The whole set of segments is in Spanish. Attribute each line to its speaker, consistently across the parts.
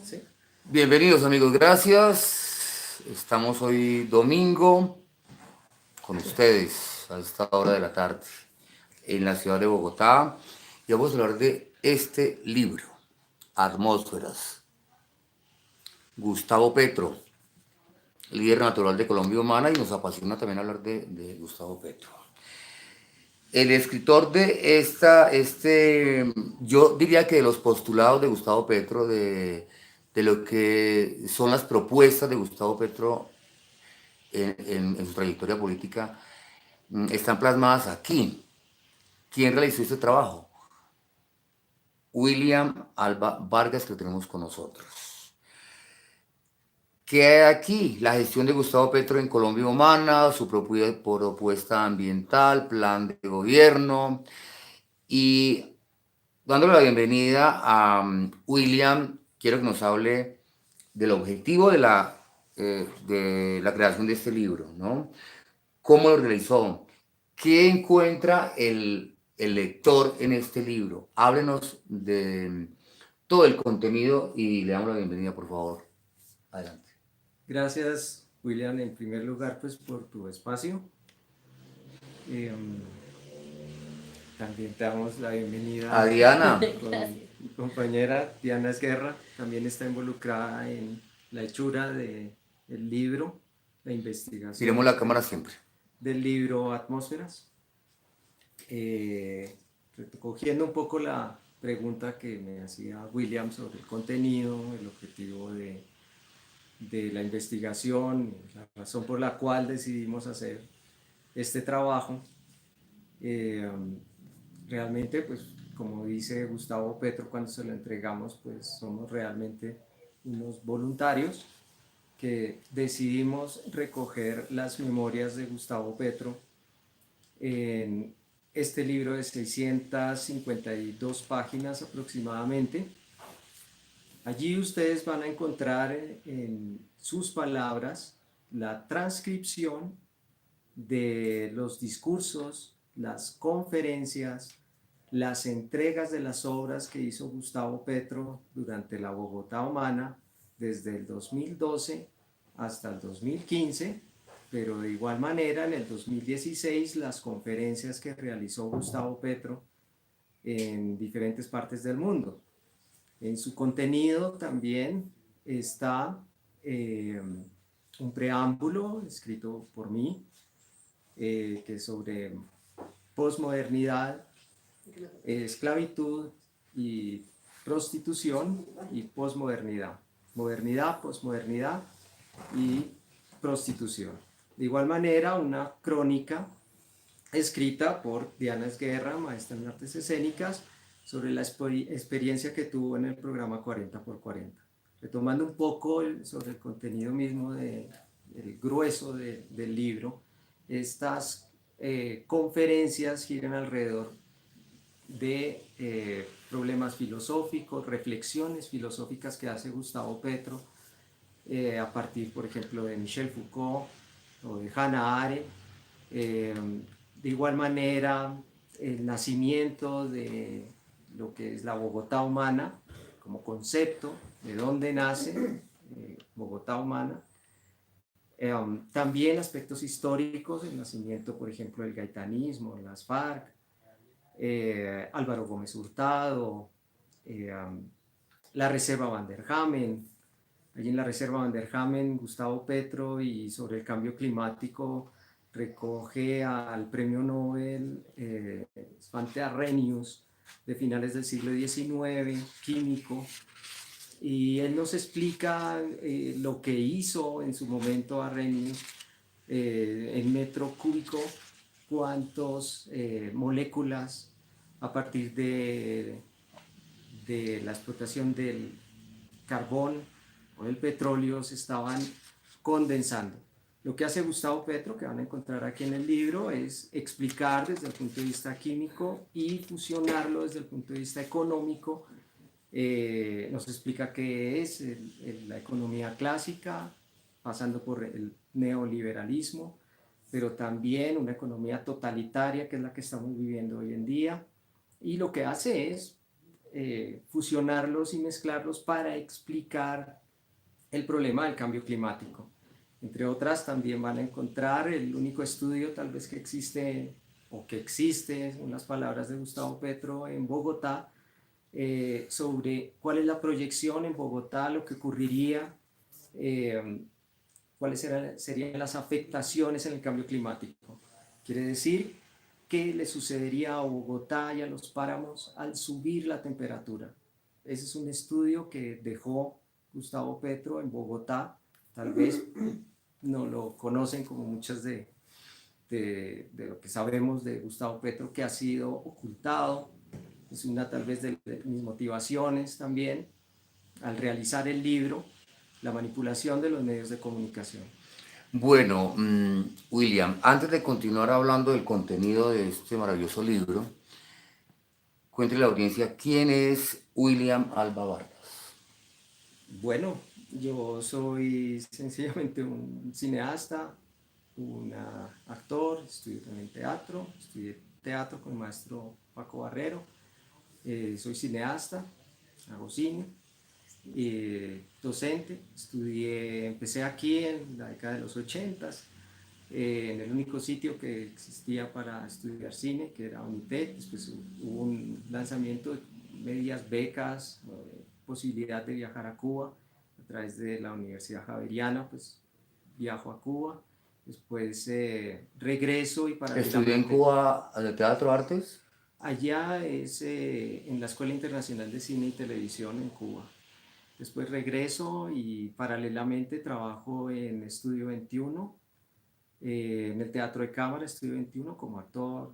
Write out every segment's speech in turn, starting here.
Speaker 1: Sí. Bienvenidos amigos, gracias. Estamos hoy domingo con ustedes a esta hora de la tarde en la ciudad de Bogotá y vamos a hablar de este libro, Atmósferas. Gustavo Petro, líder natural de Colombia Humana, y nos apasiona también hablar de Gustavo Petro. El escritor de yo diría que de los postulados de Gustavo Petro, de lo que son las propuestas de Gustavo Petro en su trayectoria política, están plasmadas aquí. ¿Quién realizó este trabajo? William Alba Vargas, que lo tenemos con nosotros. ¿Qué hay aquí? La gestión de Gustavo Petro en Colombia Humana, su propuesta ambiental, plan de gobierno, y dándole la bienvenida a William, quiero que nos hable del objetivo de la creación de este libro, ¿no? ¿Cómo lo realizó? ¿Qué encuentra el lector en este libro? Háblenos de todo el contenido y le damos la bienvenida, por favor. Adelante.
Speaker 2: Gracias, William, en primer lugar, pues por tu espacio. También te damos la bienvenida
Speaker 1: A Diana.
Speaker 2: con mi compañera Diana Esguerra. También está involucrada en la hechura del libro, la investigación.
Speaker 1: Miremos la cámara siempre.
Speaker 2: Del libro Atmósferas. Recogiendo un poco la pregunta que me hacía William sobre el contenido, el objetivo de la investigación, la razón por la cual decidimos hacer este trabajo. Realmente, pues, como dice Gustavo Petro, cuando se lo entregamos, pues somos realmente unos voluntarios que decidimos recoger las memorias de Gustavo Petro en este libro de 652 páginas aproximadamente. Allí ustedes van a encontrar en sus palabras la transcripción de los discursos, las conferencias, las entregas de las obras que hizo Gustavo Petro durante la Bogotá Humana desde el 2012 hasta el 2015, pero de igual manera en el 2016 las conferencias que realizó Gustavo Petro en diferentes partes del mundo. En su contenido también está un preámbulo escrito por mí, que es sobre posmodernidad, esclavitud y prostitución y posmodernidad. Modernidad, posmodernidad y prostitución. De igual manera, una crónica escrita por Diana Esguerra, maestra en artes escénicas, sobre la experiencia que tuvo en el programa 40x40. Retomando un poco sobre el contenido mismo, el grueso del libro, estas conferencias giran alrededor de problemas filosóficos, reflexiones filosóficas que hace Gustavo Petro, a partir, por ejemplo, de Michel Foucault o de Hannah Arendt. De igual manera, el nacimiento de lo que es la Bogotá humana como concepto, de dónde nace Bogotá humana. También aspectos históricos, el nacimiento, por ejemplo, del gaitanismo, las FARC, Álvaro Gómez Hurtado, la Reserva Van der Hamen. Allí en la Reserva Van der Hamen, Gustavo Petro, y sobre el cambio climático recoge al premio Nobel Svante Arrhenius de finales del siglo XIX, químico, y él nos explica lo que hizo en su momento Arrhenius en metro cúbico, cuántas moléculas a partir de la explotación del carbón o del petróleo se estaban condensando. Lo que hace Gustavo Petro, que van a encontrar aquí en el libro, es explicar desde el punto de vista químico y fusionarlo desde el punto de vista económico. Nos explica qué es la economía clásica, pasando por el neoliberalismo, pero también una economía totalitaria, que es la que estamos viviendo hoy en día, y lo que hace es fusionarlos y mezclarlos para explicar el problema del cambio climático. Entre otras, también van a encontrar el único estudio tal vez que existe, o que existe, en las palabras de Gustavo Petro, en Bogotá, sobre cuál es la proyección en Bogotá, lo que ocurriría, cuáles serían las afectaciones en el cambio climático. Quiere decir, qué le sucedería a Bogotá y a los páramos al subir la temperatura. Ese es un estudio que dejó Gustavo Petro en Bogotá. Tal vez no lo conocen como muchas de lo que sabemos de Gustavo Petro, que ha sido ocultado. Es una tal vez de mis motivaciones también al realizar el libro, la manipulación de los medios de comunicación.
Speaker 1: Bueno, William, antes de continuar hablando del contenido de este maravilloso libro, cuéntele a la audiencia quién es William Alba Vargas.
Speaker 2: Bueno, yo soy sencillamente un cineasta, un actor, estudio también teatro, estudié teatro con el maestro Paco Barrero, soy cineasta, hago cine, docente, empecé aquí en la década de los 80s, en el único sitio que existía para estudiar cine, que era UNITED. Después hubo un lanzamiento de medias becas, posibilidad de viajar a Cuba a través de la Universidad Javeriana, pues viajo a Cuba, después regreso y
Speaker 1: ¿Estudió en
Speaker 2: paralelamente
Speaker 1: Cuba de Teatro Artes?
Speaker 2: allá es en la Escuela Internacional de Cine y Televisión en Cuba. Después regreso y paralelamente trabajo en Estudio 21, en el Teatro de Cámara, Estudio 21, como actor,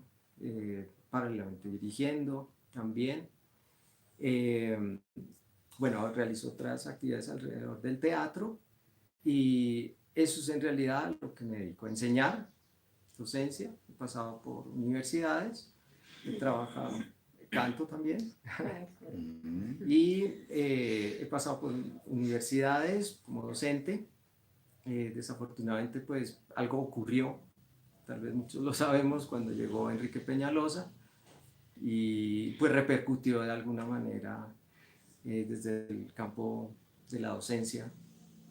Speaker 2: paralelamente dirigiendo también. Eh, bueno, realizo otras actividades alrededor del teatro y eso es en realidad lo que me dedico a enseñar, docencia. He pasado por universidades, he trabajado, canto también. Y he pasado por universidades como docente. Desafortunadamente, pues algo ocurrió, tal vez muchos lo sabemos, cuando llegó Enrique Peñalosa y pues repercutió de alguna manera desde el campo de la docencia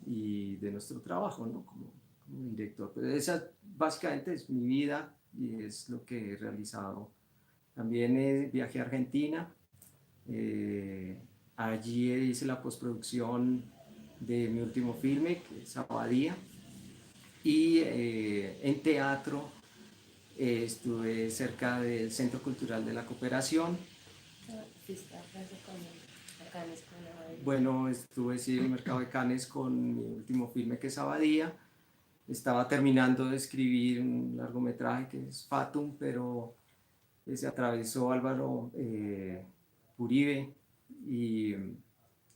Speaker 2: y de nuestro trabajo, ¿no? Como director. Pero esa básicamente es mi vida y es lo que he realizado. También viajé a Argentina, allí hice la postproducción de mi último filme, que es Abadía, y en teatro estuve cerca del Centro Cultural de la Cooperación. Bueno, estuve sí, en el Mercado de Cannes con mi último filme, que es Abadía. Estaba terminando de escribir un largometraje que es Fatum, pero se atravesó Álvaro Uribe y,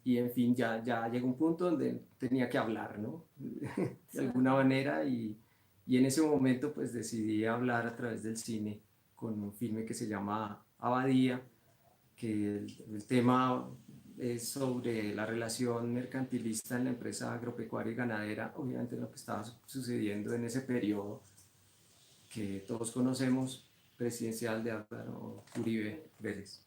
Speaker 2: y en fin, ya llegó un punto donde tenía que hablar, ¿no? De alguna manera, y en ese momento pues decidí hablar a través del cine con un filme que se llama Abadía, que el tema es sobre la relación mercantilista en la empresa agropecuaria y ganadera, obviamente lo que estaba sucediendo en ese periodo que todos conocemos, presidencial de Álvaro Uribe Vélez.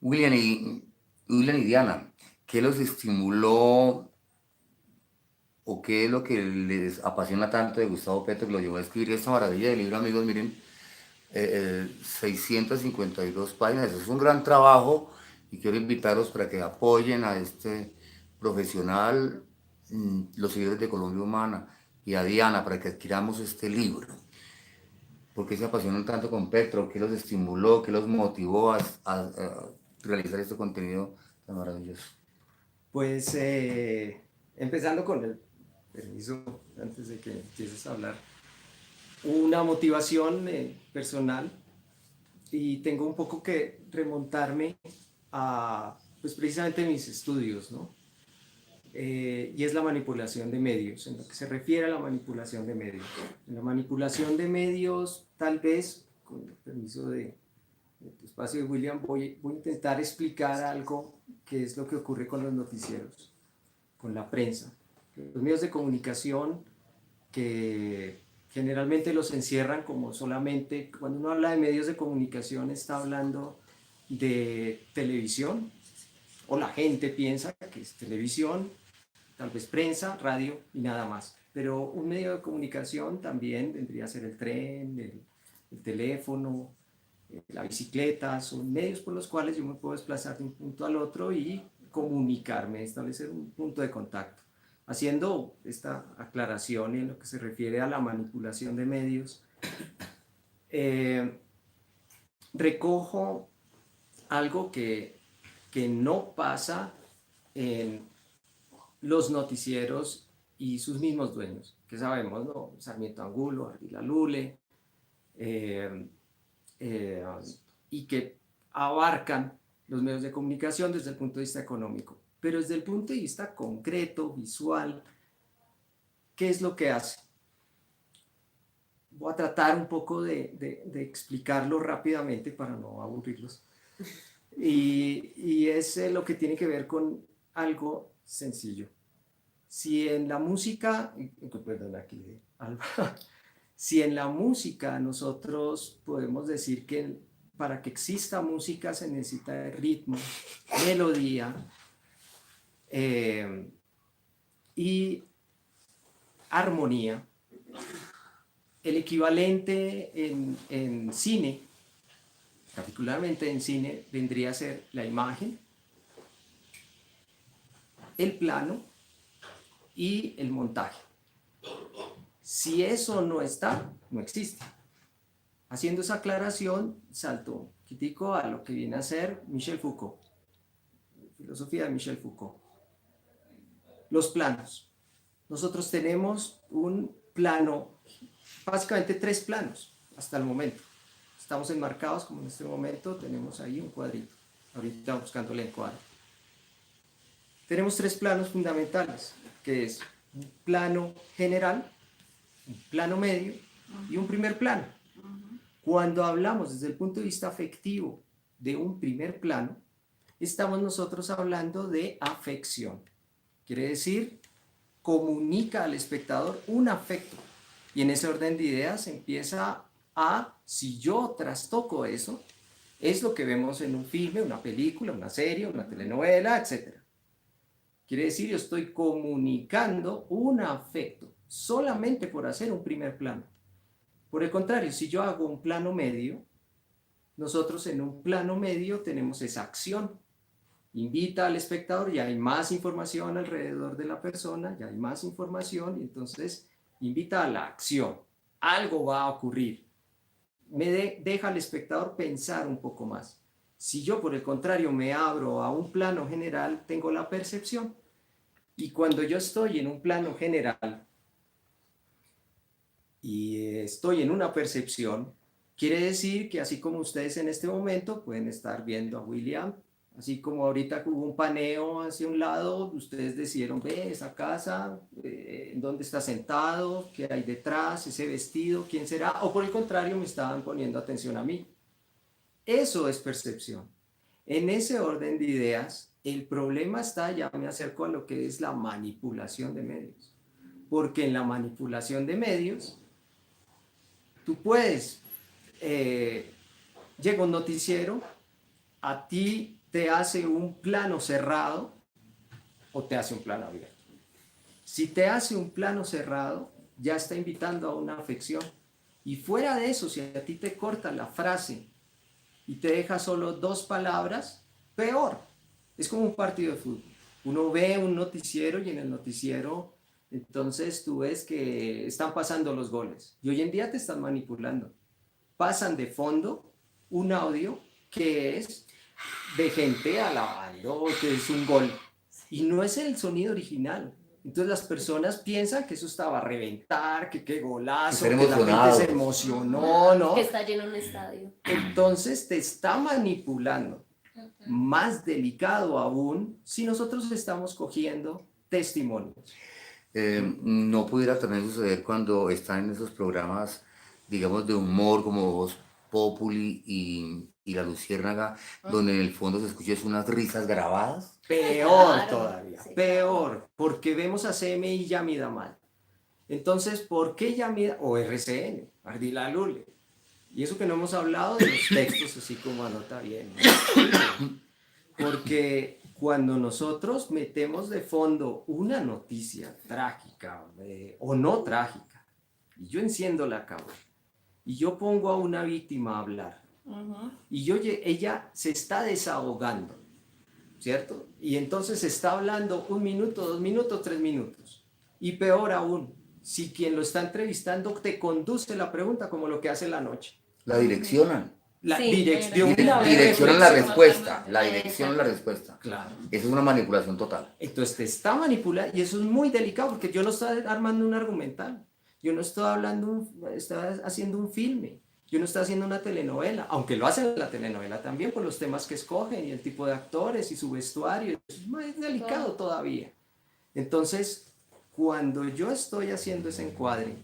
Speaker 1: William y Diana, ¿qué los estimuló o qué es lo que les apasiona tanto de Gustavo Petro que lo llevó a escribir esta maravilla de libro? Amigos, miren, 652 páginas, es un gran trabajo y quiero invitarlos para que apoyen a este profesional, los seguidores de Colombia Humana y a Diana para que adquiramos este libro. ¿Por qué se apasionan tanto con Petro? ¿Qué los estimuló? ¿Qué los motivó a realizar este contenido tan maravilloso?
Speaker 2: Pues empezando con el permiso, antes de que empieces a hablar, una motivación personal, y tengo un poco que remontarme a pues precisamente mis estudios, ¿no? Y es la manipulación de medios, en lo que se refiere a la manipulación de medios. En la manipulación de medios, tal vez, con el permiso de tu espacio, de William, voy a intentar explicar algo que es lo que ocurre con los noticieros, con la prensa. Los medios de comunicación que generalmente los encierran como solamente, cuando uno habla de medios de comunicación está hablando de televisión, o la gente piensa que es televisión, tal vez prensa, radio y nada más. Pero un medio de comunicación también vendría a ser el tren, el teléfono, la bicicleta, son medios por los cuales yo me puedo desplazar de un punto al otro y comunicarme, establecer un punto de contacto. Haciendo esta aclaración en lo que se refiere a la manipulación de medios, recojo algo que no pasa en los noticieros y sus mismos dueños, que sabemos, ¿no? Sarmiento Angulo, Ardila Lule, y que abarcan los medios de comunicación desde el punto de vista económico. Pero desde el punto de vista concreto, visual, ¿qué es lo que hace? Voy a tratar un poco de explicarlo rápidamente para no aburrirlos. Y es lo que tiene que ver con algo sencillo. Si en la música, perdón, aquí, si en la música nosotros podemos decir que para que exista música se necesita ritmo, melodía y armonía, el equivalente en cine, particularmente en cine, vendría a ser la imagen, el plano y el montaje. Si eso no está, no existe. Haciendo esa aclaración, salto quitico a lo que viene a ser Michel Foucault, filosofía de Michel Foucault. Los planos. Nosotros tenemos un plano, básicamente 3 planos hasta el momento. Estamos enmarcados, como en este momento tenemos ahí un cuadrito. Ahorita buscando el encuadre. Tenemos 3 planos fundamentales, que es un plano general, un plano medio y un primer plano. Cuando hablamos desde el punto de vista afectivo de un primer plano, estamos nosotros hablando de afección. Quiere decir, comunica al espectador un afecto. Y en ese orden de ideas empieza a, si yo trastoco eso, es lo que vemos en un filme, una película, una serie, una telenovela, etc. Quiere decir, yo estoy comunicando un afecto solamente por hacer un primer plano. Por el contrario, si yo hago un plano medio, nosotros en un plano medio tenemos esa acción. Invita al espectador, ya hay más información alrededor de la persona, ya hay más información, y entonces invita a la acción. Algo va a ocurrir. Deja al espectador pensar un poco más. Si yo, por el contrario, me abro a un plano general, tengo la percepción. Y cuando yo estoy en un plano general y estoy en una percepción, quiere decir que así como ustedes en este momento pueden estar viendo a William, así como ahorita hubo un paneo hacia un lado, ustedes decidieron, ve esa casa, dónde está sentado, qué hay detrás, ese vestido, quién será, o por el contrario me estaban poniendo atención a mí. Eso es percepción. En ese orden de ideas, el problema está, ya me acerco a lo que es la manipulación de medios, porque en la manipulación de medios, tú puedes, llega un noticiero, a ti te hace un plano cerrado o te hace un plano abierto. Si te hace un plano cerrado, ya está invitando a una afección. Y fuera de eso, si a ti te corta la frase y te deja solo 2 palabras, peor. Es como un partido de fútbol. Uno ve un noticiero y en el noticiero entonces tú ves que están pasando los goles. Y hoy en día te están manipulando. Pasan de fondo un audio que es de gente alabando, que es un gol. Y no es el sonido original. Entonces las personas piensan que eso estaba a reventar, que qué golazo, que la gente se emocionó, ¿no?
Speaker 3: Que está lleno un estadio.
Speaker 2: Entonces te está manipulando. Más delicado aún si nosotros estamos cogiendo testimonios.
Speaker 1: No pudiera también suceder cuando están en esos programas, digamos, de humor como Voz Populi y La Luciérnaga, donde en el fondo se escuchan unas risas grabadas.
Speaker 2: Peor
Speaker 3: Claro,
Speaker 2: todavía,
Speaker 3: sí,
Speaker 2: peor, porque vemos a CMI y Yamida mal. Entonces, ¿por qué Yamida o RCN, Ardila Lule? Y eso que no hemos hablado de los textos, así como anota bien, ¿no? Porque cuando nosotros metemos de fondo una noticia trágica o no trágica, y yo enciendo la cámara, y yo pongo a una víctima a hablar, y ella se está desahogando, ¿cierto? Y entonces está hablando 1 minuto, 2 minutos, 3 minutos. Y peor aún, si quien lo está entrevistando te conduce la pregunta como lo que hace la noche.
Speaker 1: La direccionan.
Speaker 2: Direccionan
Speaker 1: la respuesta. La dirección es la respuesta.
Speaker 2: Claro.
Speaker 1: Eso es una manipulación total.
Speaker 2: Entonces te está manipulando y eso es muy delicado porque yo no estoy armando un argumental. Yo no estoy estoy haciendo un filme. Yo no estoy haciendo una telenovela, aunque lo hacen en la telenovela también por los temas que escogen y el tipo de actores y su vestuario. Es más delicado todavía. Entonces, cuando yo estoy haciendo ese encuadre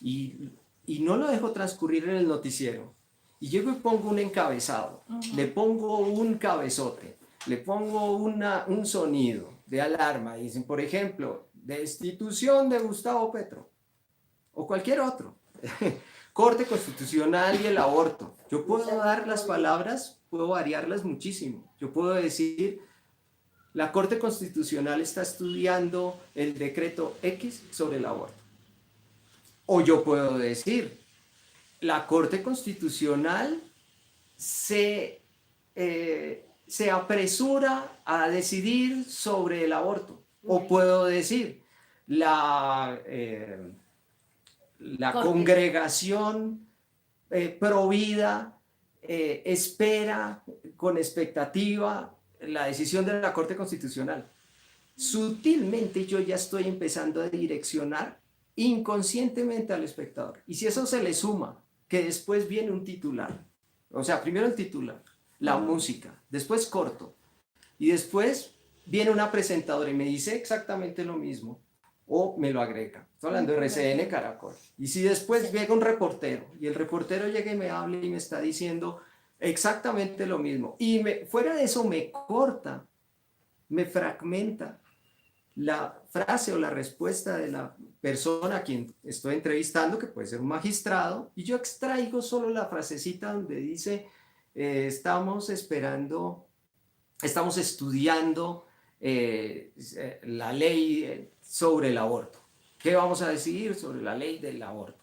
Speaker 2: y no lo dejo transcurrir en el noticiero, y llego y pongo un encabezado, le pongo un cabezote, le pongo un sonido de alarma, y dicen, por ejemplo, destitución de Gustavo Petro, o cualquier otro, Corte Constitucional y el aborto. Yo puedo dar las palabras, puedo variarlas muchísimo. Yo puedo decir, la Corte Constitucional está estudiando el decreto X sobre el aborto. O yo puedo decir, la Corte Constitucional se apresura a decidir sobre el aborto. O puedo decir, la congregación provida espera con expectativa la decisión de la Corte Constitucional. Sutilmente yo ya estoy empezando a direccionar inconscientemente al espectador. Y si eso se le suma, que después viene un titular, o sea, primero el titular, la música, después corto, y después viene una presentadora y me dice exactamente lo mismo, o me lo agrega. Estoy hablando de RCN Caracol. Y si después llega un reportero, y el reportero llega y me habla y me está diciendo exactamente lo mismo, y fuera de eso me corta, me fragmenta la frase o la respuesta de la persona a quien estoy entrevistando, que puede ser un magistrado, y yo extraigo solo la frasecita donde dice, estamos estudiando la ley sobre el aborto. ¿Qué vamos a decidir sobre la ley del aborto?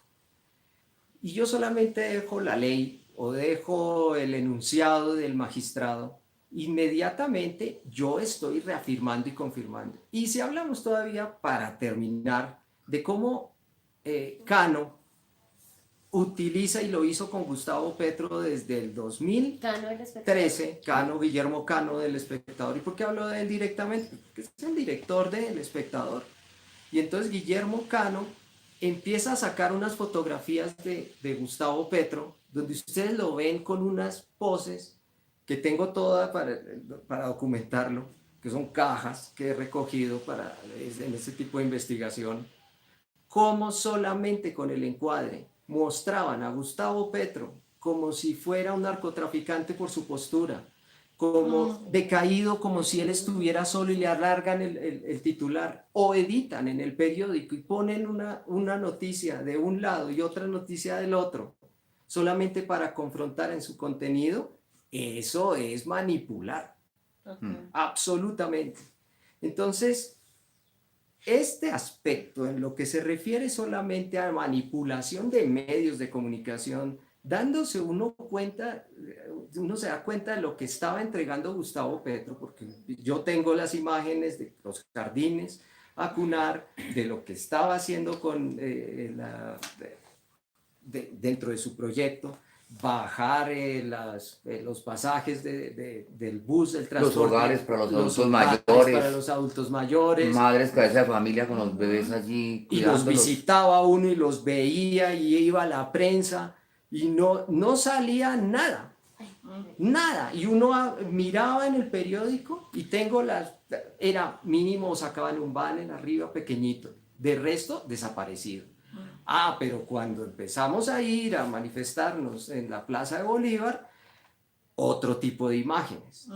Speaker 2: Y yo solamente dejo la ley o dejo el enunciado del magistrado, inmediatamente yo estoy reafirmando y confirmando. Y si hablamos todavía, para terminar, de cómo Cano utiliza, y lo hizo con Gustavo Petro desde el 2013, Guillermo Cano del Espectador. ¿Y por qué hablo de él directamente? Porque es el director del Espectador. Y entonces Guillermo Cano empieza a sacar unas fotografías de Gustavo Petro, donde ustedes lo ven con unas poses que tengo toda para documentarlo, que son cajas que he recogido en este tipo de investigación, cómo solamente con el encuadre mostraban a Gustavo Petro como si fuera un narcotraficante por su postura, como decaído, como si él estuviera solo, y le alargan el titular, o editan en el periódico y ponen una noticia de un lado y otra noticia del otro, solamente para confrontar en su contenido. Eso es manipular, absolutamente. Entonces, este aspecto en lo que se refiere solamente a manipulación de medios de comunicación, dándose uno se da cuenta de lo que estaba entregando Gustavo Petro, porque yo tengo las imágenes de los jardines a Cunar, de lo que estaba haciendo dentro de su proyecto, bajar los pasajes del bus, del transporte,
Speaker 1: los hogares para los adultos
Speaker 2: mayores,
Speaker 1: madres, cabeza de familia con los bebés allí,
Speaker 2: y los visitaba uno y los veía, y iba a la prensa y no salía nada, y uno miraba en el periódico y era mínimo, sacaban un banner arriba pequeñito, de resto desaparecido. Pero cuando empezamos a ir a manifestarnos en la Plaza de Bolívar, otro tipo de imágenes.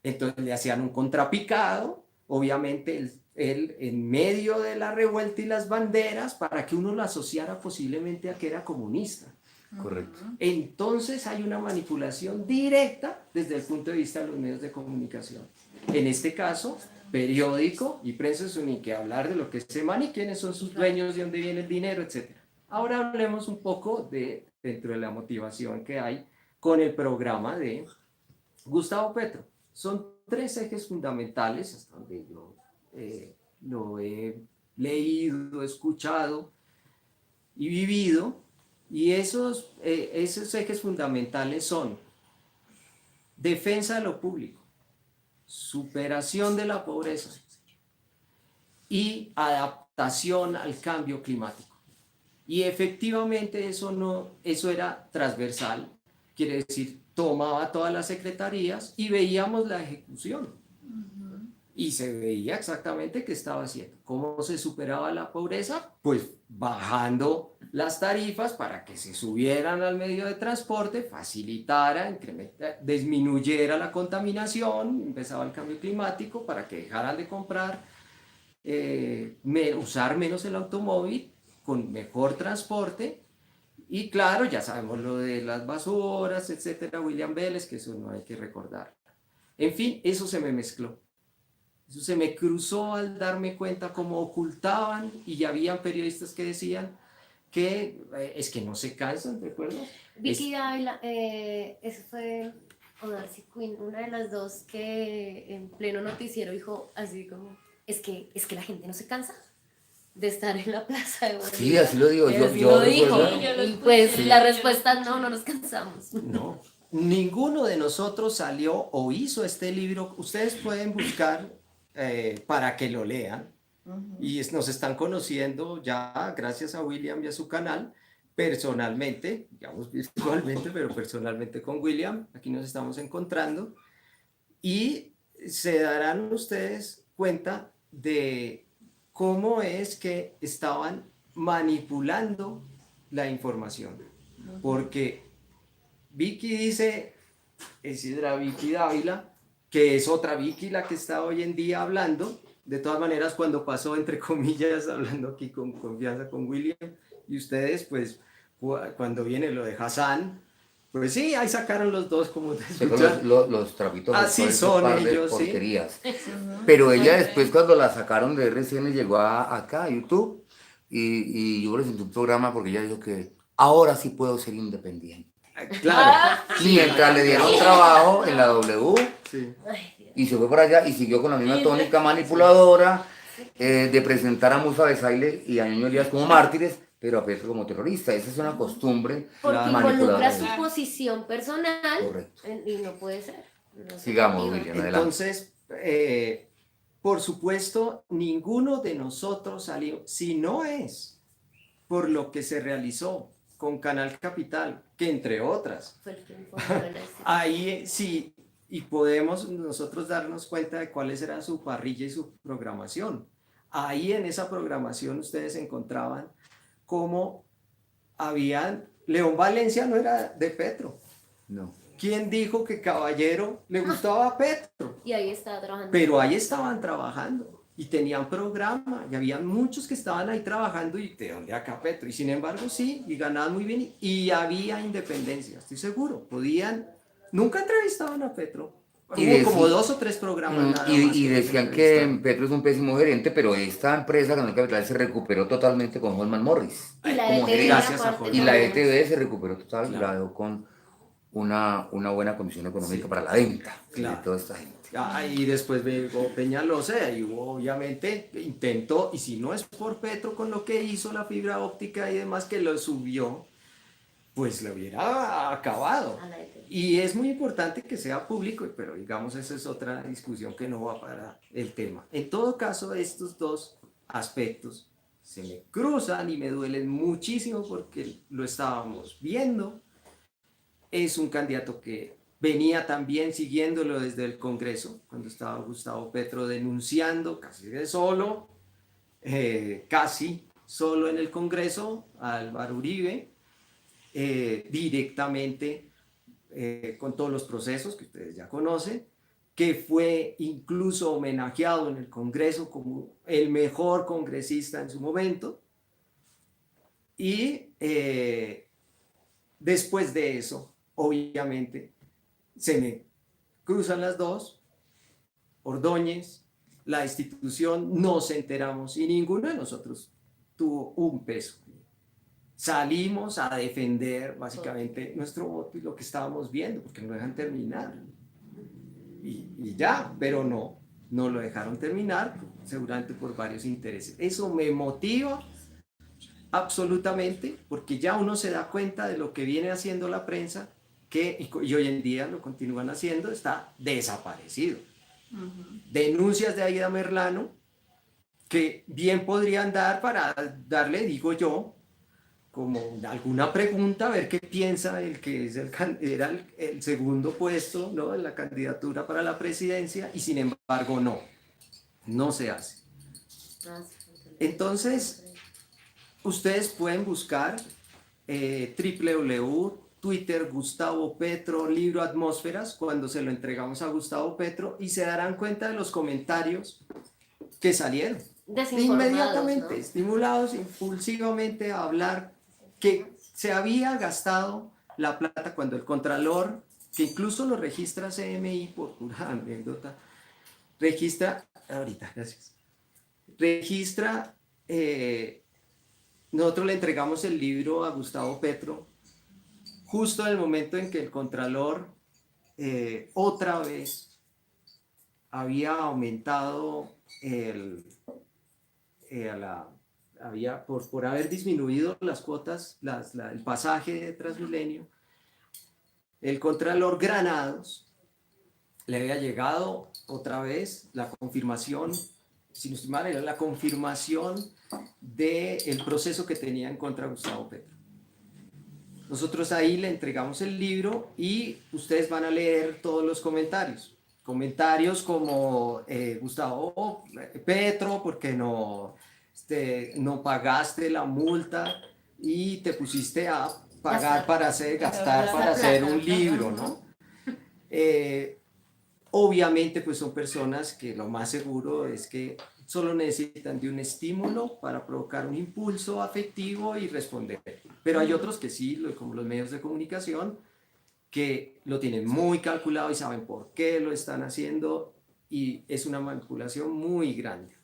Speaker 2: Entonces le hacían un contrapicado, obviamente él en medio de la revuelta y las banderas, para que uno lo asociara posiblemente a que era comunista.
Speaker 1: Correcto.
Speaker 2: Entonces hay una manipulación directa desde el punto de vista de los medios de comunicación. En este caso, periódico y prensa es ni que hablar de lo que se emana y quiénes son sus dueños, de dónde viene el dinero, etc. Ahora hablemos un poco dentro de la motivación que hay con el programa de Gustavo Petro. Son 3 ejes fundamentales, hasta donde yo lo he leído, escuchado y vivido, y esos ejes fundamentales son defensa de lo público, superación de la pobreza y adaptación al cambio climático. Y efectivamente eso era transversal, quiere decir, tomaba todas las secretarías y veíamos la ejecución. Y se veía exactamente qué estaba haciendo. ¿Cómo se superaba la pobreza? Pues bajando las tarifas para que se subieran al medio de transporte, facilitara, disminuyera la contaminación, empezaba el cambio climático para que dejaran de comprar, usar menos el automóvil, con mejor transporte. Y claro, ya sabemos lo de las basuras, etcétera, William Vélez, que eso no hay que recordar. En fin, eso se me mezcló. Eso se me cruzó al darme cuenta cómo ocultaban, y ya habían periodistas que decían que es que no se cansan, ¿recuerdas?
Speaker 3: Vicky Dávila, esa fue, o Darcy Quinn, una de las dos que en pleno noticiero dijo así como, es que la gente no se cansa de estar en la plaza de Bolívar.
Speaker 1: Sí, así lo digo.
Speaker 3: Yo lo dijo. Y pues sí, la respuesta no nos cansamos.
Speaker 2: No, ninguno de nosotros salió o hizo este libro. Ustedes pueden buscar para que lo lean. Y nos están conociendo ya gracias a William y a su canal, personalmente, digamos virtualmente, pero personalmente con William, aquí nos estamos encontrando, y se darán ustedes cuenta de cómo es que estaban manipulando la información, porque Vicky dice, Isidra Vicky Dávila, que es otra Vicky la que está hoy en día hablando. De todas maneras, cuando pasó, entre comillas, hablando aquí con confianza con William, y ustedes, pues, cuando viene lo de Hassan, pues sí, ahí sacaron los dos, como te escuchan.
Speaker 1: Los trapitos.
Speaker 2: Así son ellos, sí.
Speaker 1: Porquerías. Pero ella después, cuando la sacaron de RCN, llegó acá a YouTube, y yo presenté un programa porque ella dijo que ahora sí puedo ser independiente.
Speaker 2: Claro.
Speaker 1: Mientras le dieron trabajo en la W,
Speaker 2: Sí.
Speaker 1: y se fue por allá y siguió con la misma tónica manipuladora de presentar a Musa Besaile y a Ñeño Elías como mártires, pero a Petro como terrorista. Esa es una costumbre
Speaker 3: Porque
Speaker 1: manipuladora.
Speaker 3: involucra su posición personal.
Speaker 1: Correcto.
Speaker 3: Y no puede ser. No
Speaker 1: Sigamos,
Speaker 3: se
Speaker 1: William, adelante.
Speaker 2: Entonces, por supuesto, ninguno de nosotros salió, si no es por lo que se realizó con Canal Capital, que entre otras,
Speaker 3: fue el que informó de la
Speaker 2: ahí sí, y podemos nosotros darnos cuenta de cuáles eran su parrilla y su programación. Ahí en esa programación ustedes encontraban cómo León Valencia no era de Petro.
Speaker 1: No.
Speaker 2: ¿Quién dijo que Caballero le gustaba a Petro?
Speaker 3: Y ahí estaba trabajando.
Speaker 2: Pero ahí estaban trabajando y tenían programa, y había muchos que estaban ahí trabajando, y de dónde acá Petro, y sin embargo sí, y ganaban muy bien, y había independencia, estoy seguro, nunca entrevistaban a Petro, hubo como 2 o 3 programas nada más
Speaker 1: y decían que Petro es un pésimo gerente, pero esta empresa, Canal Capital, se recuperó totalmente con Holman Morris.
Speaker 3: Y la
Speaker 1: como
Speaker 3: ETV,
Speaker 1: gerente.
Speaker 2: Gracias a
Speaker 3: aparte,
Speaker 2: Holman.
Speaker 1: Y la
Speaker 3: también.
Speaker 1: ETV se recuperó total, y
Speaker 2: Claro.
Speaker 1: la dejó con una buena condición económica,
Speaker 2: Sí.
Speaker 1: para la venta
Speaker 2: Claro.
Speaker 1: de toda esta gente.
Speaker 2: Y después llegó Peñalosa, y obviamente intentó, y si no es por Petro con lo que hizo la fibra óptica y demás que lo subió, pues lo hubiera acabado.
Speaker 3: A la ETV.
Speaker 2: Y es muy importante que sea público, pero digamos esa es otra discusión que no va para el tema. En todo caso, estos dos aspectos se me cruzan y me duelen muchísimo porque lo estábamos viendo. Es un candidato que venía también siguiéndolo desde el Congreso, cuando estaba Gustavo Petro denunciando casi de solo, casi solo en el Congreso, a Álvaro Uribe, directamente con todos los procesos que ustedes ya conocen, que fue incluso homenajeado en el Congreso como el mejor congresista en su momento, y Después de eso, obviamente, se me cruzan las dos, Ordóñez, la institución, nos enteramos y ninguno de nosotros tuvo un peso. Salimos a defender básicamente nuestro voto y lo que estábamos viendo, porque no dejan terminar. Y ya, pero no lo dejaron terminar, seguramente por varios intereses. Eso me motiva absolutamente, porque ya uno se da cuenta de lo que viene haciendo la prensa, y hoy en día lo continúan haciendo, está desaparecido. Denuncias de Aida Merlano, que bien podrían dar para darle, digo yo, como alguna pregunta, a ver qué piensa el que es era el segundo puesto, ¿no?, en la candidatura para la presidencia, y sin embargo no se hace. Entonces, ustedes pueden buscar Twitter, Gustavo Petro, libro Atmósferas, cuando se lo entregamos a Gustavo Petro, y se darán cuenta de los comentarios que salieron. Inmediatamente, ¿no?, estimulados impulsivamente a hablar que se había gastado la plata cuando el Contralor, que incluso lo registra CMI por pura anécdota, nosotros le entregamos el libro a Gustavo Petro justo en el momento en que el Contralor otra vez había aumentado por haber disminuido las cuotas, el pasaje de Transmilenio. El Contralor Granados le había llegado otra vez la confirmación, si no estoy mal, era la confirmación del proceso que tenía en contra de Gustavo Petro. Nosotros ahí le entregamos el libro y ustedes van a leer todos los comentarios. Comentarios como Gustavo Petro, porque no pagaste la multa y te pusiste a pagar para hacer un libro, ¿no? Obviamente, pues son personas que lo más seguro es que solo necesitan de un estímulo para provocar un impulso afectivo y responder. Pero hay otros que sí, como los medios de comunicación, que lo tienen muy calculado y saben por qué lo están haciendo, y es una manipulación muy grande.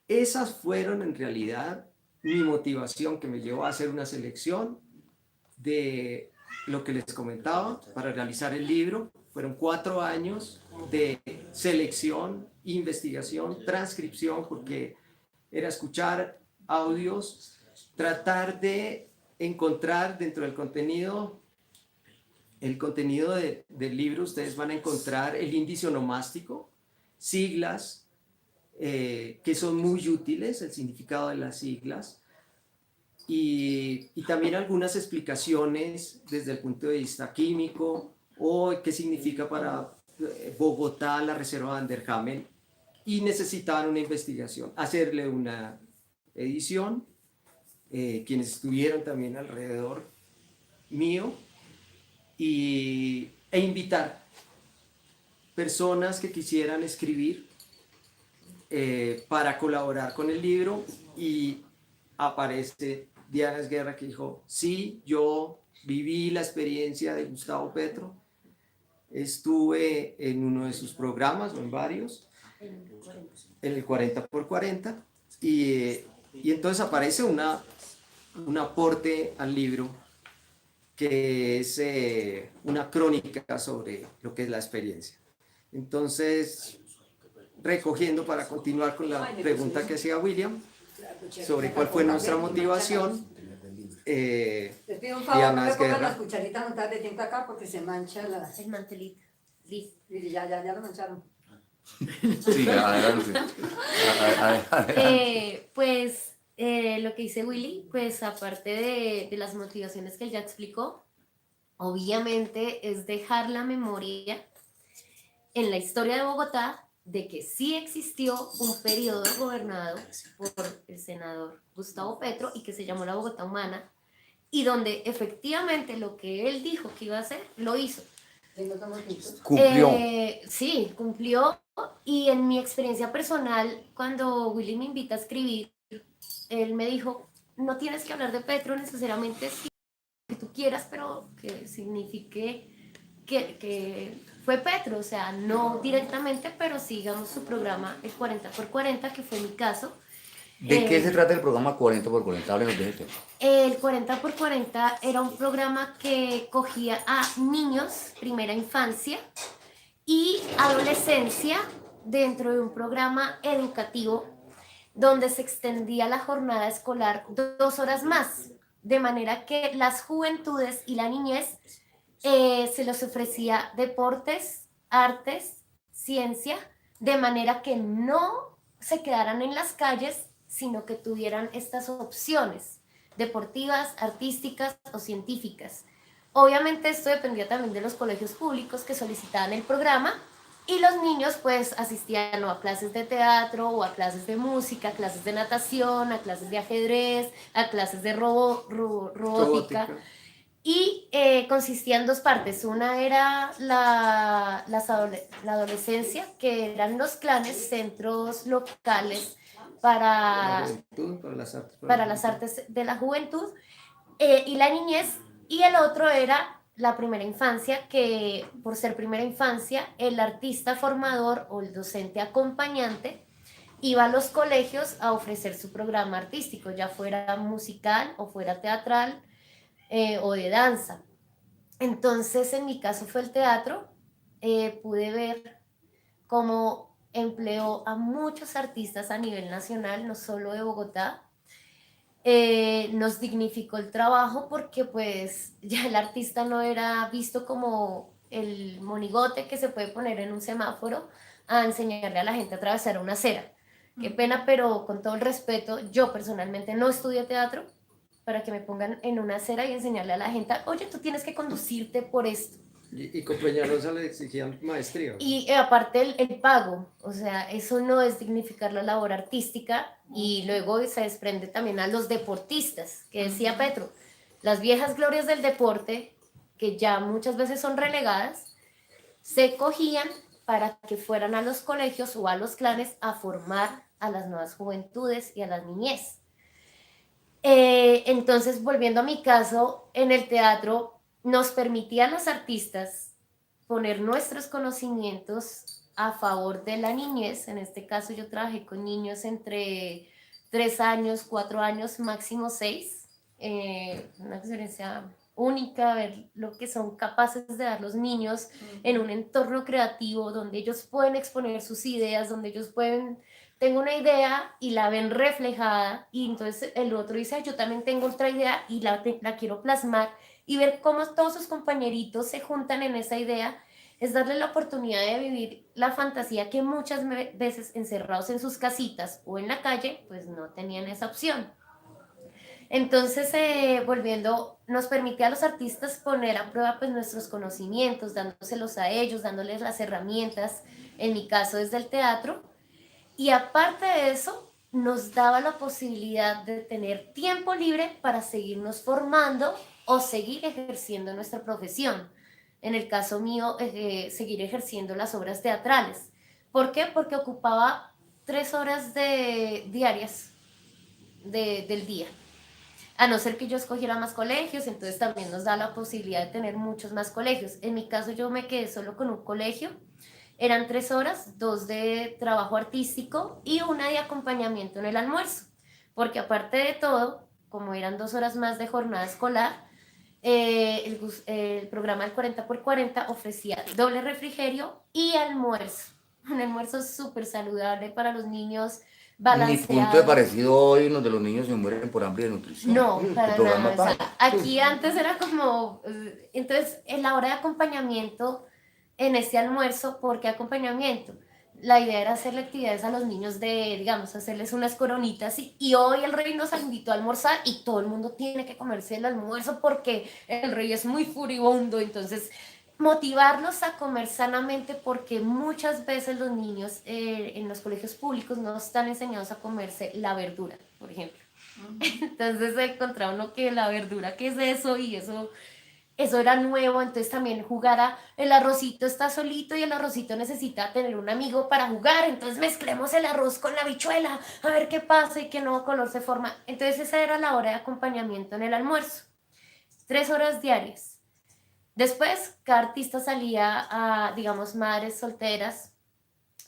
Speaker 2: Esas fueron en realidad mi motivación que me llevó a hacer una selección de lo que les comentaba para realizar el libro. Fueron 4 años de selección, investigación, transcripción, porque era escuchar audios, tratar de encontrar dentro del contenido, del libro. Ustedes van a encontrar el índice onomástico, siglas que son muy útiles, el significado de las siglas, y también algunas explicaciones desde el punto de vista químico, o qué significa para Bogotá la reserva Van der Hamen, y necesitaban una investigación, hacerle una edición, quienes estuvieron también alrededor mío, e invitar personas que quisieran escribir para colaborar con el libro, y aparece Diana Esguerra, que dijo: sí, yo viví la experiencia de Gustavo Petro, estuve en uno de sus programas, o en varios, en el 40x40, y entonces aparece un aporte al libro, que es una crónica sobre lo que es la experiencia. Entonces, recogiendo para continuar con la pregunta que hacía William, sobre cuál fue nuestra motivación.
Speaker 4: Les pido un favor, no me pongan las cucharitas montadas de tiempo acá porque se mancha el
Speaker 3: mantelito. Listo.
Speaker 4: Ya lo mancharon.
Speaker 1: Sí, adelante.
Speaker 3: Pues lo que dice Willy, pues aparte de las motivaciones que él ya explicó, obviamente es dejar la memoria en la historia de Bogotá de que sí existió un periodo gobernado por el senador Gustavo Petro y que se llamó la Bogotá Humana, y donde efectivamente lo que él dijo que iba a hacer, lo hizo.
Speaker 1: Cumplió.
Speaker 3: Sí, cumplió, y en mi experiencia personal, cuando Willy me invita a escribir, él me dijo: no tienes que hablar de Petro necesariamente, si tú tú quieras, pero que signifique que fue Petro, o sea, no directamente, pero sí, digamos, su programa, el 40x40, que fue mi caso.
Speaker 1: ¿De qué se trata el programa 40x40? Háblenos de ese tema.
Speaker 3: El 40x40 era un programa que cogía a niños, primera infancia y adolescencia, dentro de un programa educativo donde se extendía la jornada escolar 2 horas más, de manera que las juventudes y la niñez se les ofrecía deportes, artes, ciencia, de manera que no se quedaran en las calles, sino que tuvieran estas opciones deportivas, artísticas o científicas. Obviamente esto dependía también de los colegios públicos que solicitaban el programa, y los niños pues asistían a clases de teatro o a clases de música, a clases de natación, a clases de ajedrez, a clases de robótica. Y consistía en 2 partes. Una era la adolescencia, que eran los clanes, centros locales para, para las artes de la juventud, y la niñez. Y el otro era la primera infancia, que por ser primera infancia, el artista formador o el docente acompañante iba a los colegios a ofrecer su programa artístico, ya fuera musical o fuera teatral o de danza. Entonces, en mi caso fue el teatro. Pude ver cómo empleó a muchos artistas a nivel nacional, no solo de Bogotá. Nos dignificó el trabajo porque pues ya el artista no era visto como el monigote que se puede poner en un semáforo a enseñarle a la gente a atravesar una acera. Qué pena, pero con todo el respeto, yo personalmente no estudié teatro para que me pongan en una acera y enseñarle a la gente, oye, tú tienes que conducirte por esto.
Speaker 2: Y con Peñalosa le exigían maestría.
Speaker 3: Y aparte el pago, o sea, eso no es dignificar la labor artística. Y luego se desprende también a los deportistas, que decía Petro, las viejas glorias del deporte, que ya muchas veces son relegadas, se cogían para que fueran a los colegios o a los clanes a formar a las nuevas juventudes y a las niñez. Entonces, volviendo a mi caso, en el teatro nos permitía a los artistas poner nuestros conocimientos a favor de la niñez. En este caso yo trabajé con niños entre 3 años, 4 años, máximo 6. Una experiencia única, ver lo que son capaces de dar los niños en un entorno creativo donde ellos pueden exponer sus ideas, donde ellos pueden, tengo una idea y la ven reflejada, y entonces el otro dice, yo también tengo otra idea y la quiero plasmar, y ver cómo todos sus compañeritos se juntan en esa idea, es darle la oportunidad de vivir la fantasía que muchas veces encerrados en sus casitas o en la calle, pues no tenían esa opción. Entonces, volviendo, nos permite a los artistas poner a prueba pues nuestros conocimientos, dándoselos a ellos, dándoles las herramientas, en mi caso desde el teatro, y aparte de eso, nos daba la posibilidad de tener tiempo libre para seguirnos formando o seguir ejerciendo nuestra profesión. En el caso mío, seguir ejerciendo las obras teatrales. ¿Por qué? Porque ocupaba 3 horas diarias del día. A no ser que yo escogiera más colegios, entonces también nos da la posibilidad de tener muchos más colegios. En mi caso yo me quedé solo con un colegio. Eran 3 horas, 2 de trabajo artístico y 1 de acompañamiento en el almuerzo. Porque aparte de todo, como eran 2 horas más de jornada escolar, el programa del 40x40 ofrecía doble refrigerio y almuerzo. Un almuerzo súper saludable para los niños, balanceado.
Speaker 1: Ni punto de parecido hoy, donde los niños se mueren por hambre y desnutrición.
Speaker 3: No, para nada. O sea, aquí antes era como, entonces en la hora de acompañamiento, en este almuerzo, ¿por qué acompañamiento? La idea era hacerle actividades a los niños de, digamos, hacerles unas coronitas, y hoy el rey nos invitó a almorzar y todo el mundo tiene que comerse el almuerzo porque el rey es muy furibundo. Entonces, motivarlos a comer sanamente, porque muchas veces los niños en los colegios públicos no están enseñados a comerse la verdura, por ejemplo. Entonces se encontraba uno que la verdura, ¿qué es eso? Y eso era nuevo. Entonces también jugar a el arrocito está solito y el arrocito necesita tener un amigo para jugar, entonces mezclemos el arroz con la habichuela a ver qué pasa y qué nuevo color se forma. Entonces esa era la hora de acompañamiento en el almuerzo. 3 horas diarias. Después, cada artista salía a, digamos, madres solteras,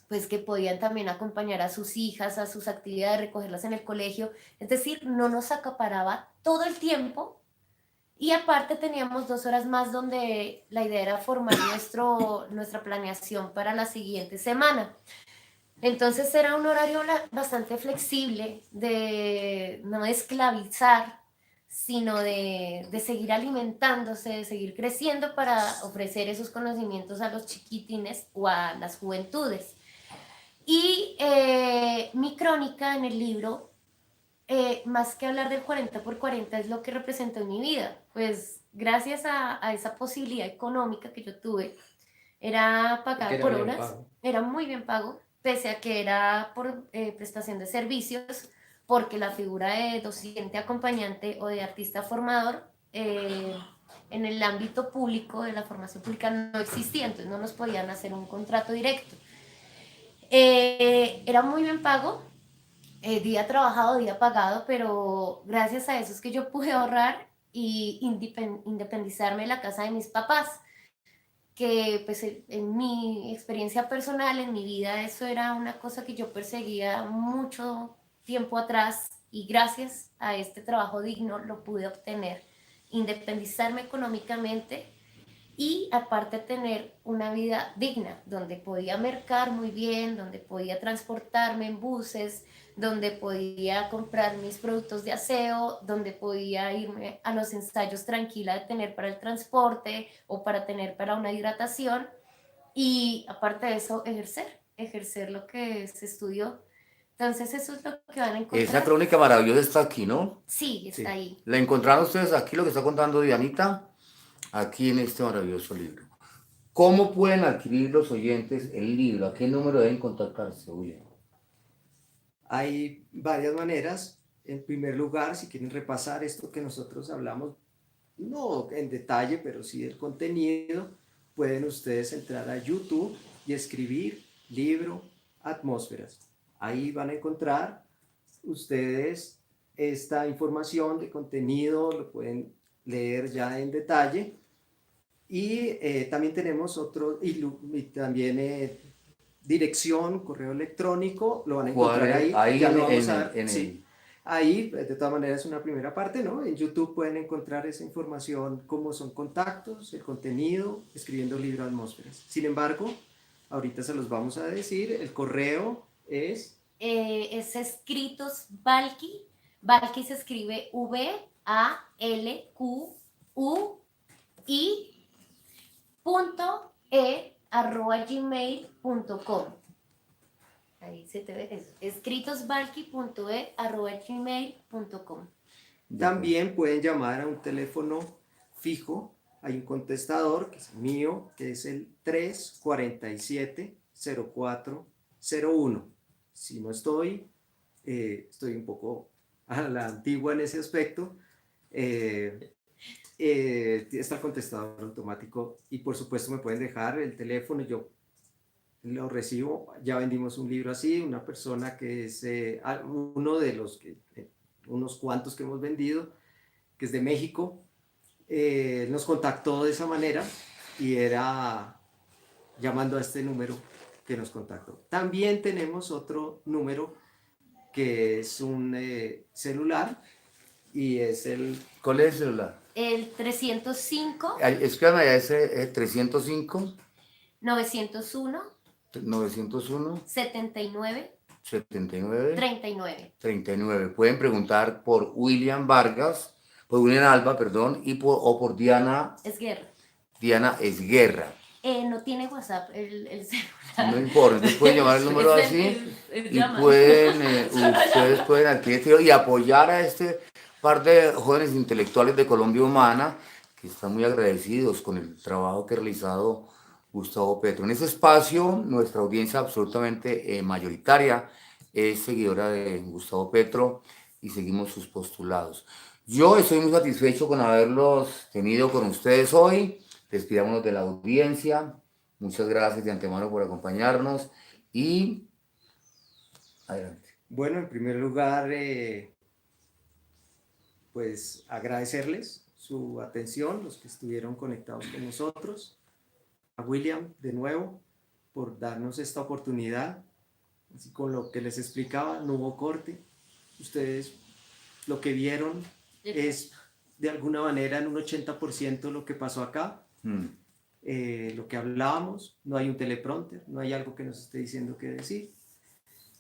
Speaker 3: pues que podían también acompañar a sus hijas, a sus actividades, recogerlas en el colegio. Es decir, no nos acaparaba todo el tiempo. Y aparte teníamos 2 horas más donde la idea era formar nuestra planeación para la siguiente semana. Entonces era un horario bastante flexible de no esclavizar, sino de seguir alimentándose, de seguir creciendo para ofrecer esos conocimientos a los chiquitines o a las juventudes. Y mi crónica en el libro, más que hablar del 40x40, es lo que representó en mi vida. Pues gracias a esa posibilidad económica que yo tuve, era pagada por horas, era muy bien pago, pese a que era por prestación de servicios, porque la figura de docente acompañante o de artista formador en el ámbito público de la formación pública no existía, entonces no nos podían hacer un contrato directo. Era muy bien pago, día trabajado, día pagado, pero gracias a eso es que yo pude ahorrar y independizarme de la casa de mis papás, que pues en mi experiencia personal, en mi vida, eso era una cosa que yo perseguía mucho tiempo atrás y gracias a este trabajo digno lo pude obtener, independizarme económicamente y aparte tener una vida digna, donde podía mercar muy bien, donde podía transportarme en buses, donde podía comprar mis productos de aseo, donde podía irme a los ensayos tranquila de tener para el transporte o para tener para una hidratación y aparte de eso ejercer lo que se estudió. Entonces eso es lo que van a encontrar.
Speaker 1: Esa crónica maravillosa está aquí, ¿no?
Speaker 3: Sí, está ahí.
Speaker 1: ¿La encontraron ustedes aquí, lo que está contando Dianita? Aquí en este maravilloso libro. ¿Cómo pueden adquirir los oyentes el libro? ¿A qué número deben contactarse, William?
Speaker 2: Hay varias maneras. En primer lugar, si quieren repasar esto que nosotros hablamos, no en detalle, pero sí del contenido, pueden ustedes entrar a YouTube y escribir libro Atmósferas. Ahí van a encontrar ustedes esta información de contenido, lo pueden leer ya en detalle. Y también tenemos otro, y también dirección, correo electrónico, lo van a encontrar ahí.
Speaker 1: Ahí
Speaker 2: ya
Speaker 1: en,
Speaker 2: lo vamos
Speaker 1: en,
Speaker 2: a
Speaker 1: en
Speaker 2: sí.
Speaker 1: el...
Speaker 2: Ahí, de todas maneras, es una primera parte, ¿no? En YouTube pueden encontrar esa información, cómo son contactos, el contenido, escribiendo libro Atmósferas. Sin embargo, ahorita se los vamos a decir, el correo es...
Speaker 3: Es escritos Valky. Valky se escribe VALQUI.e@gmail.com. Ahí se te ve eso. escritosvalky.e@gmail.com.
Speaker 2: También pueden llamar a un teléfono fijo. Hay un contestador, que es mío, que es el 347-0401. Si no estoy un poco a la antigua en ese aspecto, está el contestador automático y por supuesto me pueden dejar el teléfono y yo lo recibo. Ya vendimos un libro así, una persona que es uno de los que... unos cuantos que hemos vendido, que es de México, nos contactó de esa manera y era llamando a este número que nos contactó. También tenemos otro número que es un celular y es el...
Speaker 1: ¿Cuál es el celular?
Speaker 3: El 305.
Speaker 1: Escríbame allá ese 305
Speaker 3: 901
Speaker 1: 901
Speaker 3: 79
Speaker 1: 79
Speaker 3: 39.
Speaker 1: 39. Pueden preguntar por William Vargas, por William Alba, perdón, o por Diana
Speaker 3: Esguerra.
Speaker 1: Diana Esguerra.
Speaker 3: No tiene WhatsApp el celular.
Speaker 1: No importa, entonces pueden llamar el número así y pueden, ustedes pueden adquirir y apoyar a este par de jóvenes intelectuales de Colombia Humana que están muy agradecidos con el trabajo que ha realizado Gustavo Petro. En ese espacio, nuestra audiencia absolutamente mayoritaria es seguidora de Gustavo Petro y seguimos sus postulados. Yo estoy muy satisfecho con haberlos tenido con ustedes hoy. Despidámonos de la audiencia. Muchas gracias de antemano por acompañarnos y adelante.
Speaker 2: Bueno, en primer lugar, pues agradecerles su atención, los que estuvieron conectados con nosotros, a William de nuevo por darnos esta oportunidad. Así con lo que les explicaba, no hubo corte. Ustedes lo que vieron es de alguna manera en un 80% lo que pasó acá. Lo que hablábamos, no hay un teleprompter, no hay algo que nos esté diciendo qué decir.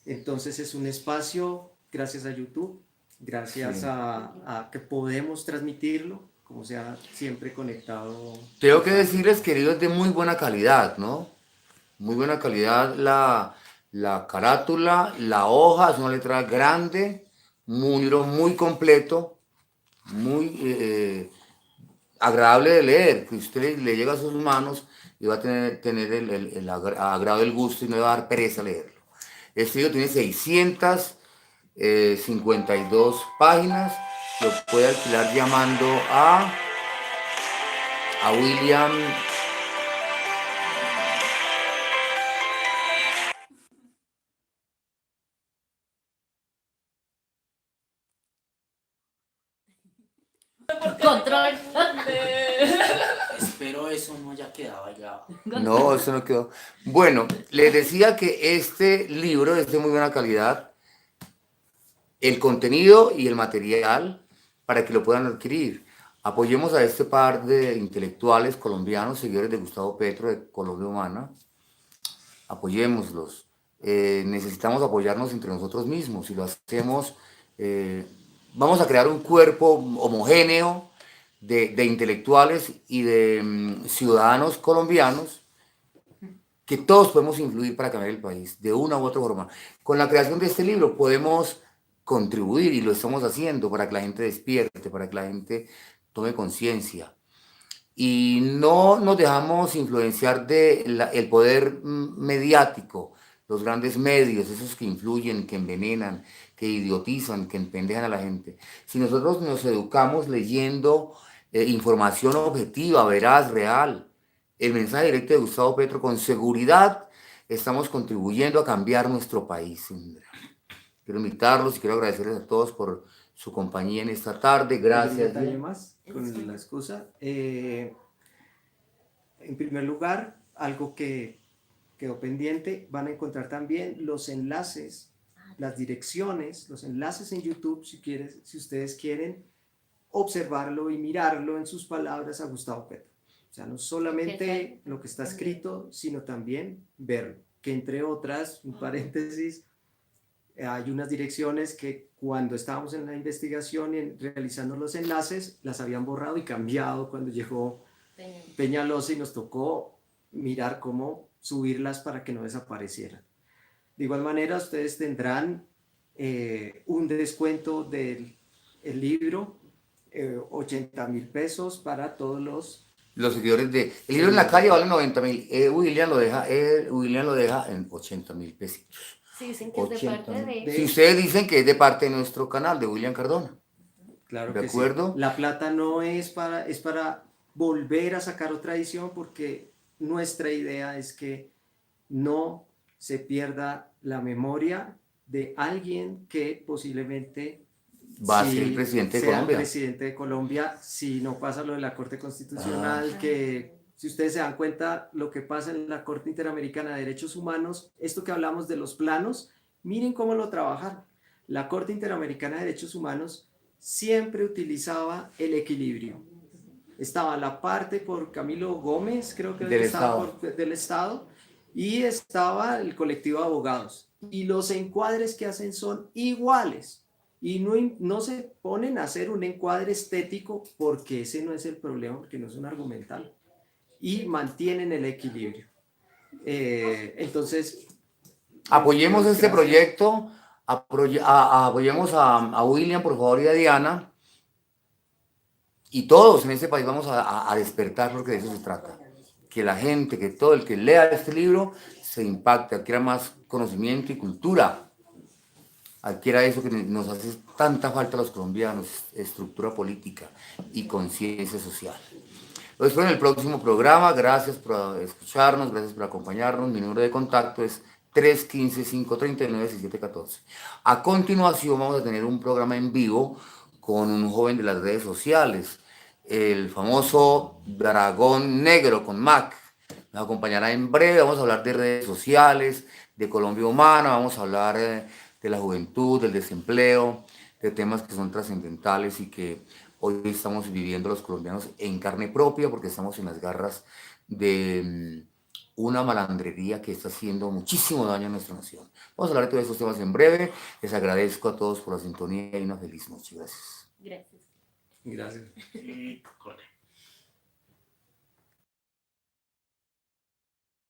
Speaker 2: Entonces es un espacio, gracias a YouTube, gracias a que podemos transmitirlo, como sea siempre conectado.
Speaker 1: Tengo que decirles que el libro es de muy buena calidad, ¿no? Muy buena calidad la carátula, la hoja, es una letra grande, un libro muy completo, muy agradable de leer, que usted le llega a sus manos y va a tener el agrado, el gusto y no le va a dar pereza leerlo. Este libro tiene 652 páginas, lo puede alquilar llamando a William.
Speaker 3: Control.
Speaker 5: Espero eso no haya quedado allá.
Speaker 1: No, eso no quedó. Bueno, les decía que este libro es de muy buena calidad. El contenido y el material para que lo puedan adquirir. Apoyemos a este par de intelectuales colombianos, seguidores de Gustavo Petro, de Colombia Humana. Apoyémoslos. Necesitamos apoyarnos entre nosotros mismos. Si lo hacemos, vamos a crear un cuerpo homogéneo de intelectuales y de ciudadanos colombianos que todos podemos influir para cambiar el país de una u otra forma. Con la creación de este libro podemos contribuir y lo estamos haciendo para que la gente despierte, para que la gente tome conciencia. Y no nos dejamos influenciar del poder mediático, los grandes medios, esos que influyen, que envenenan, que idiotizan, que empendejan a la gente. Si nosotros nos educamos leyendo información objetiva, veraz, real, el mensaje directo de Gustavo Petro, con seguridad estamos contribuyendo a cambiar nuestro país. Quiero invitarlos y quiero agradecerles a todos por su compañía en esta tarde. Gracias.
Speaker 2: Un detalle más, con la excusa. En primer lugar, algo que quedó pendiente, van a encontrar también los enlaces, las direcciones, los enlaces en YouTube, si ustedes quieren observarlo y mirarlo en sus palabras a Gustavo Petro. O sea, no solamente lo que está escrito, sino también verlo. Que entre otras, un paréntesis, hay unas direcciones que cuando estábamos en la investigación y realizando los enlaces, las habían borrado y cambiado cuando llegó Peñalosa y nos tocó mirar cómo subirlas para que no desaparecieran. De igual manera, ustedes tendrán un descuento del libro, 80,000 pesos para todos
Speaker 1: los seguidores de... El libro en la calle vale 90,000. William lo deja en 80,000 pesitos.
Speaker 3: Sí, dicen que es de parte de...
Speaker 1: Si ustedes dicen que es de parte de nuestro canal, de William Cardona.
Speaker 2: Claro
Speaker 1: ¿De
Speaker 2: que
Speaker 1: acuerdo?
Speaker 2: Sí. La plata no es para volver a sacar otra edición, porque nuestra idea es que no se pierda la memoria de alguien que posiblemente
Speaker 1: va a ser presidente de Colombia.
Speaker 2: Presidente de Colombia, si no pasa lo de la Corte Constitucional, que si ustedes se dan cuenta lo que pasa en la Corte Interamericana de Derechos Humanos, esto que hablamos de los planos, miren cómo lo trabajaron. La Corte Interamericana de Derechos Humanos siempre utilizaba el equilibrio. Estaba la parte por Camilo Gómez, creo que del Estado, y estaba el colectivo de abogados. Y los encuadres que hacen son iguales. Y no se ponen a hacer un encuadre estético, porque ese no es el problema, porque no es un argumental. Y mantienen el equilibrio. Entonces...
Speaker 1: Apoyemos este proyecto, apoyemos a William, por favor, y a Diana. Y todos en este país vamos a despertar, porque de eso se trata. Que la gente, que todo el que lea este libro se impacte, adquiera más conocimiento y cultura, adquiera eso que nos hace tanta falta a los colombianos, estructura política y conciencia social. Los espero en el próximo programa. Gracias por escucharnos, gracias por acompañarnos. Mi número de contacto es 315-539-1714. A continuación vamos a tener un programa en vivo con un joven de las redes sociales. el famoso dragón negro con Mac. Nos acompañará en breve, vamos a hablar de redes sociales, de Colombia Humana, vamos a hablar de la juventud, del desempleo, de temas que son trascendentales y que hoy estamos viviendo los colombianos en carne propia porque estamos en las garras de una malandrería que está haciendo muchísimo daño a nuestra nación. Vamos a hablar de todos estos temas en breve. Les agradezco a todos por la sintonía y una feliz noche. Gracias.
Speaker 3: Gracias.
Speaker 2: Gracias.